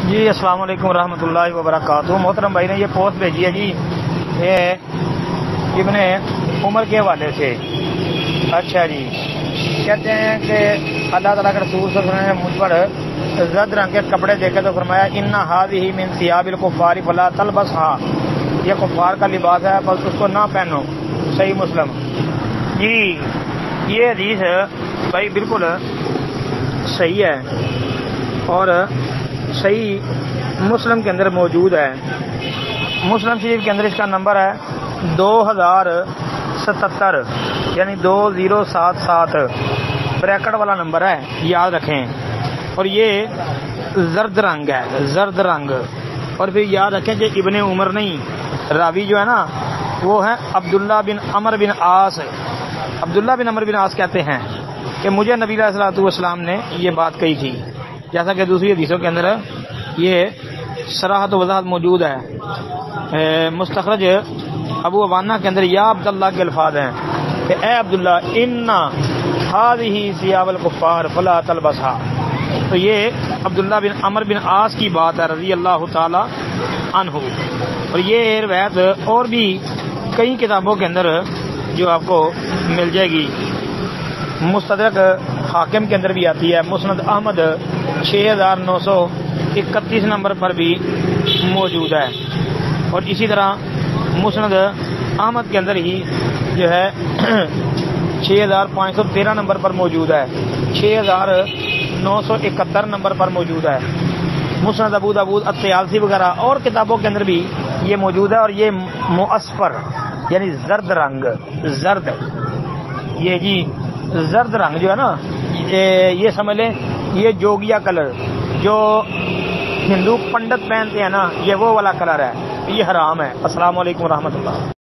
جی السلام علیکم ورحمۃ اللہ وبرکاتہ۔ محترم بھائی نے یہ پوسٹ بھیجی ہے جی ابن عمر کے حوالے سے۔ اچھا جی، کہتے ہیں کہ اللہ تعالیٰ کے رسول صلی اللہ علیہ وسلم نے مجھ پر زرد رنگ کے کپڑے دیکھے تو فرمایا ان ھذہ من ثیاب الکفار فلا تلبسھا، یہ کفار کا لباس ہے بس اس کو نہ پہنو۔ صحیح مسلم۔ جی یہ حدیث بھائی بالکل صحیح ہے اور صحیح مسلم کے اندر موجود ہے۔ مسلم شریف کے اندر اس کا نمبر ہے 2077 یعنی 2077 بریکٹ والا نمبر ہے، یاد رکھیں۔ اور یہ زرد رنگ ہے، زرد رنگ۔ اور پھر یاد رکھیں کہ ابن عمر نہیں، راوی جو ہے نا وہ ہے عبداللہ بن عمر بن عاص۔ عبداللہ بن عمر بن عاص کہتے ہیں کہ مجھے نبی علیہ الصلوۃ والسلام نے یہ بات کہی تھی، جیسا کہ دوسری حدیثوں کے اندر یہ صراحت و وضاحت موجود ہے۔ مستخرج ابو عوانہ کے اندر یا عبداللہ کے الفاظ ہیں کہ اے عبداللہ ان ھذہ ثیاب الکفار فلا تلبسھا۔ تو یہ عبداللہ بن عمر بن عاص کی بات ہے رضی اللہ تعالی عنہ۔ اور یہ روایت اور بھی کئی کتابوں کے اندر جو آپ کو مل جائے گی۔ مستدرک حاکم کے اندر بھی آتی ہے، مسند احمد 6931 نمبر پر بھی موجود ہے، اور اسی طرح مسند احمد کے اندر ہی جو ہے 6513 نمبر پر موجود ہے، 6971 نمبر پر موجود ہے۔ مسند ابو داؤد الطیالسی وغیرہ اور کتابوں کے اندر بھی یہ موجود ہے۔ اور یہ مؤصفر یعنی زرد رنگ، زرد، یہ جی زرد رنگ جو ہے نا یہ سمجھ لیں یہ جوگیا کلر جو ہندو پنڈت پہنتے ہیں نا، یہ وہ والا کلر ہے، یہ حرام ہے۔ السلام علیکم ورحمۃ اللہ۔